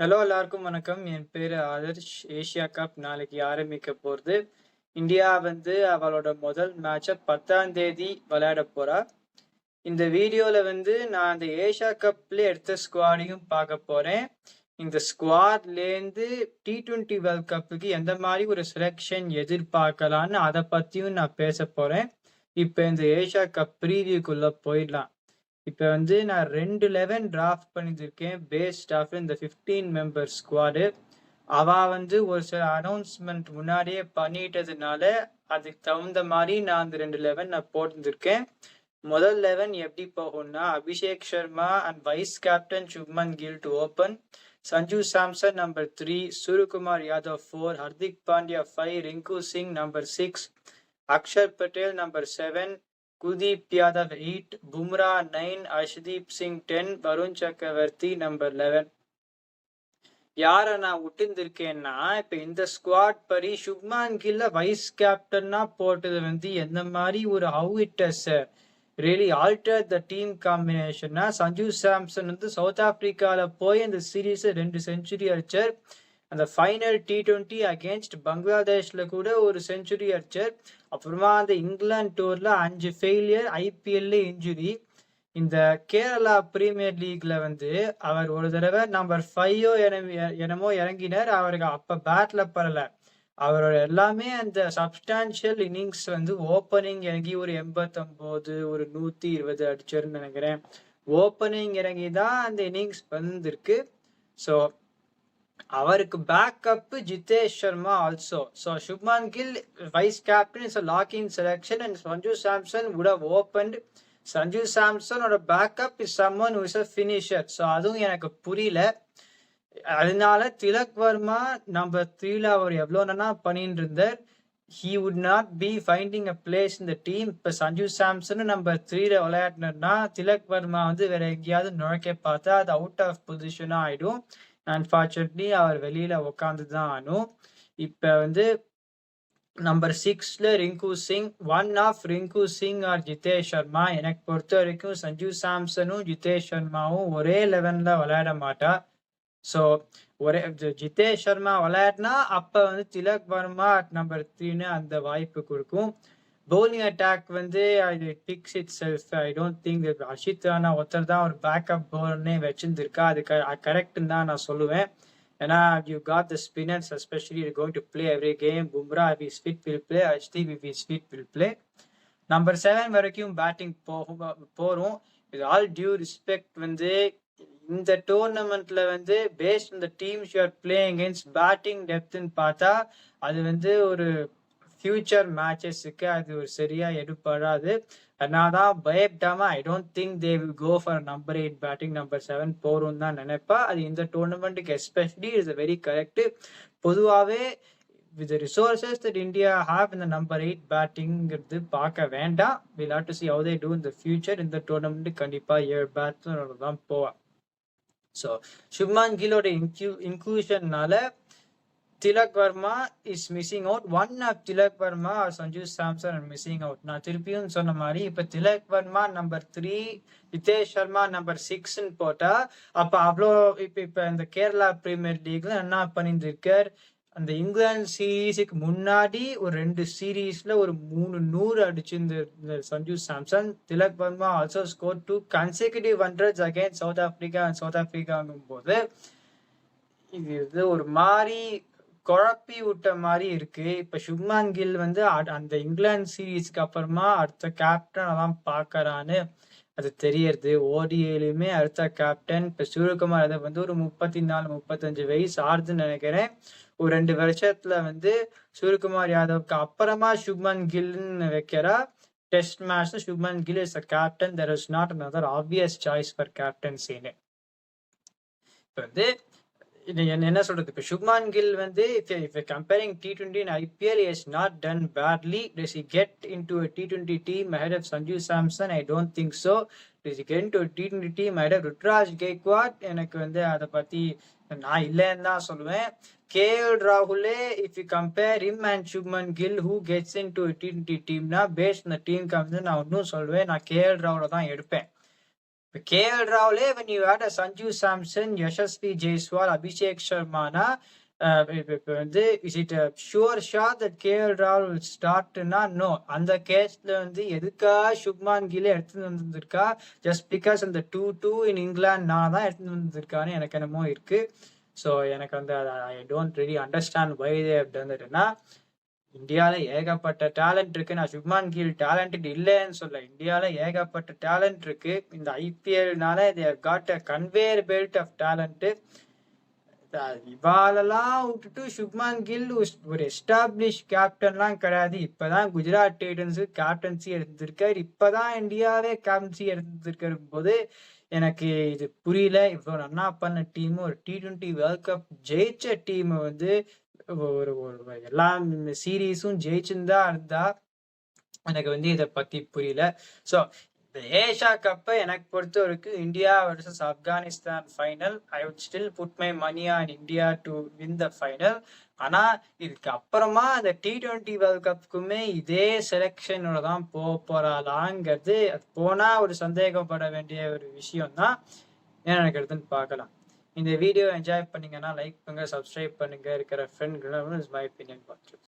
Hello எல்லாருக்கும் வணக்கம். என் பேரு ஆதர்ஷ். ஏசியா கப் நாளைக்கு ஆரம்பிக்க போகுது. இந்தியா வந்து அவளோட முதல் மேட்சை 10ஆம் தேதி விளையாட போறா. இந்த வீடியோல வந்து நான் அந்த ஏசியா கப்ல எடுத்த ஸ்குவாடையும் பார்க்க போறேன். இந்த ஸ்குவாட்லேருந்து T20 வேர்ல்ட் கப்புக்கு எந்த மாதிரி ஒரு செலெக்ஷன் எதிர்பார்க்கலான்னு அதை பத்தியும் நான் பேச போறேன். இப்ப இந்த ஏசியா கப் ப்ரீவியூக்குள்ள போயிடலாம். இப்ப வந்து நான் 2 11 டிராஃப்ட் பண்ணியிருக்கேன் பேஸ்ட் ஆஃப் இந்த 15 மெம்பர் ஸ்குவாடு. அவ வந்து ஒரு சில அனௌன்ஸ்மெண்ட் முன்னாடியே பண்ணிட்டதுனால அதுக்கு தகுந்த மாதிரி நான் அந்த 2 11 நான் போட்டிருந்திருக்கேன். முதல் 11 எப்படி போகும்னா Abhishek Sharma and vice captain Shubman Gill to open, Sanju Samson number 3, Suryakumar Yadav 4, Hardik Pandya 5, Rinku Singh number 6, Axar Patel number 7, Kuldeep Yadav 8, Bumrah 9, Arshdeep Singh 10, Varun Chakravarthy number 11. யார நான் விட்டுருந்திருக்கேன்னா இப்ப இந்த ஸ்குவாட் படி சுப்மான் கில்ல வைஸ் கேப்டன்னா போட்டது வந்து எந்த மாதிரி ஒரு how it has really alter the team காம்பினேஷன்னா, சஞ்சு சாம்சன் வந்து சவுத் ஆப்பிரிக்கால போய் அந்த சீரீஸ் 2 செஞ்சுரி அடிச்சார். அந்த ஃபைனல் T20 அகேன்ஸ்ட் பங்களாதேஷ்ல கூட ஒரு செஞ்சுரி அடிச்சார். அப்புறமா அந்த இங்கிலாந்து டூர்ல 5 ஃபெயிலியர், ஐபிஎல்ல இன்ஜுரி. இந்த கேரளா பிரீமியர் லீக்ல வந்து அவர் ஒரு தடவை நம்பர் 5 என்னமோ இறங்கினார். அவருக்கு அப்ப பேட்ல பரல. அவரோட எல்லாமே அந்த சப்ஸ்டான்ஷியல் இன்னிங்ஸ் வந்து ஓப்பனிங் இறங்கி ஒரு 89 ஒரு 120 அடிச்சாருன்னு நினைக்கிறேன். ஓப்பனிங் இறங்கி தான் அந்த இன்னிங்ஸ் வந்திருக்கு. ஸோ அவருக்கு backup Jitesh Sharma also. So Shubman Gill vice captain is a lock-in selection and Sanju Samson would have opened. Sanju சாம்சனோட backup is someone who is a finisher. So அதுவும் எனக்கு புரியல. அதனால திலக் வர்மா நம்பர் 3ல அவர் எவ்வளோ நாளா பண்ணிட்டு இருந்தார். he would not be finding a place in the team. இப்ப சஞ்சு சாம்சன் நம்பர் 3ல விளையாடினா திலக் வர்மா வந்து வேற எங்கேயாவது நுழைக்க பார்த்தா அது அவுட் ஆஃப் பொசிஷனா ஆயிடும். அன்பார்ச்சுனேட்லி அவர் வெளியில உட்காந்து தான் ஆனும். இப்ப வந்து நம்பர் 6ல Rinku Singh. One of Rinku Singh or Jitesh Sharma. எனக்கு பொறுத்த வரைக்கும் சஞ்சு சாம்சனும் ஜிதேஷ் சர்மாவும் ஒரே 11ல விளையாட மாட்டா. ஸோ ஒரே ஜிதேஷ் சர்மா விளையாடினா அப்ப வந்து திலக் வர்மா நம்பர் 3ன்னு அந்த வாய்ப்பு கொடுக்கும். பவுலிங் அட்டாக் வந்து அது fix itself. I don't think Harshit Rana ஒருத்தர் தான் ஒரு பேக்கப் பவுலர்னே வச்சிருந்திருக்கா. அது கரெக்ட்னு தான் நான் சொல்லுவேன். ஏன்னா you got the spinners especially going to play every game. Bumrah if is fit will play, Arshdeep if is fit will play. Number 7 வரைக்கும் பேட்டிங் போறோம். வித் ஆல் டியூ ரெஸ்பெக்ட் வந்து இந்த டோர்னமெண்ட்ல வந்து பேஸ்ட் இந்த teams you are playing against batting டெப்த்னு பார்த்தா அது வந்து ஒரு ஃபியூச்சர் மேட்சஸ்க்கு அது ஒரு சரியா எடுப்படாது. அதனாலதான் பயப்படாம I don't think they will go for number 8 batting. Number 7 போரும் தான் நினைப்பா. அது இந்த டோர்னமெண்ட்டுக்கு எஸ்பெஷலி இஸ் வெரி கரெக்ட். பொதுவாகவே with the resources that India have in the number 8 batting பார்க்க வேண்டாம். we'll have to see how they do in the future. இந்த டோர்னமெண்ட் கண்டிப்பா 7 பேட்ஸ்மேனோட தான் போவா. ஸோ சுப்மான் கில்லோட இன்க்ளூஷன்னால Tilak Varma is missing out. One of Tilak Varma or Sanju Samson are missing out. நான் திருப்பியும் சொன்ன மாதிரி இப்ப திலக் வர்மா நம்பர் 3, ஜிதேஷ் சர்மா நம்பர் 6ன்னு போட்டா அப்ப அவ்வளோ இப்ப இந்த கேரளா பிரீமியர் லீக்ல என்ன பண்ணிருக்கார். அந்த இங்கிலாந்து சீரீஸுக்கு முன்னாடி ஒரு 2 சீரீஸ்ல ஒரு 300 அடிச்சிருந்த Sanju Samson. Tilak Varma also score 2 consecutive 100s against south Africa. South ஆப்பிரிக்காங்கும் போது இது ஒரு மாதிரி குழப்பி விட்ட மாதிரி இருக்கு. இப்ப சுப்மான் கில் வந்து அந்த இங்கிலாந்து சீரீஸ்க்கு அப்புறமா அடுத்த கேப்டன் அதான் பாக்குறான்னு அது தெரியறது. ஓடிஏலுமே அடுத்த கேப்டன். இப்ப சூரியகுமார் அதை வந்து ஒரு 34-35 வயசு ஆறுதுன்னு நினைக்கிறேன். ஒரு 2 வருஷத்துல வந்து சூரியகுமார் யாதவ்க்கு அப்புறமா சுப்மன் கில்னு வைக்கிறா. டெஸ்ட் மேட்ச்ல Shubman Gill is a captain. There is not another obvious choice for captaincy. இப்ப வந்து என்ன சொல்றது, இப்ப சுப்மான் கில் வந்து if comparing T20 and IPL, he has not done badly. Does he get into a T20 team ahead of Sanju Samson? I don't think so. Does he get into a T20 team ahead of Ruturaj Gaikwad? எனக்கு வந்து அதை பத்தி நான் இல்லைன்னு தான் சொல்லுவேன். KL Rahul, if you compare him and Shubman Gill, who gets into a T20 team na based on the team comes, நான் ஒன்னும் சொல்லுவேன், நான் KL Rahul தான் எடுப்பேன். இப்போ கேஎல் ராவ்லே when you had a Sanju Samson, Yashasvi Jaiswal, Abhishek சர்மானா இப்போ வந்து is it sure shot that KL Rahul will ஸ்டார்ட்னா நோ. அந்த கேஸ்ல வந்து எதுக்காக சுப்மான் கில் எடுத்துட்டு வந்திருக்கா ஜஸ்ட் பிகாஸ் அந்த 2-2 இன் இங்கிலாந்து தான் எடுத்துட்டு வந்திருக்கான்னு எனக்கு என்னமோ இருக்கு. ஸோ எனக்கு வந்து I don't really understand why they have done இட்னா. இந்தியாவில் ஏகப்பட்ட டேலண்ட் இருக்கு. நான் சுப்மான் கில் டேலண்டட் இல்லைன்னு சொல்ல, இந்தியாவில் ஏகப்பட்ட டேலண்ட் இருக்கு. இந்த ஐபிஎல்னால they have got a conveyor belt of talent. இவாளெல்லாம் விட்டுட்டு சுப்மான் கில் ஒரு எஸ்டாப்ளிஷ் கேப்டன்லாம் கிடையாது. இப்பதான் குஜராத் டைட்டன்ஸ் கேப்டன்சி எடுத்திருக்காரு. இப்பதான் இந்தியாவே கேப்டன்சி எடுத்திருக்கிற போது எனக்கு இது புரியல. இவ்வளோ நல்லா பண்ண டீம், ஒரு T20 வேர்ல்ட் கப் ஜெயிச்ச டீம் வந்து ஒரு எல்லா சீரீஸும் ஜெயிச்சுன்னு தான் இருந்தா எனக்கு வந்து இதை பத்தி புரியல. ஸோ இந்த ஏஷியா கப்பை எனக்கு பொறுத்த வரைக்கும் India versus Afghanistan final. I would still put my money on India to win the final. ஆனா இதுக்கு அப்புறமா அந்த T20 வேர்ல்ட் கப்புக்குமே இதே செலெக்ஷனோட தான் போறாளாங்கிறது, அது போனா ஒரு சந்தேகப்பட வேண்டிய ஒரு விஷயம் தான். என்ன நினைக்கிறதுன்னு பார்க்கலாம். இந்த வீடியோ என்ஜாய் பண்ணீங்கன்னா லைக் பண்ணுங்க, சப்ஸ்கிரைப் பண்ணுங்க, இருக்கிற ஃப்ரெண்ட்களும் மை ஒப்பீனியன் பார்த்து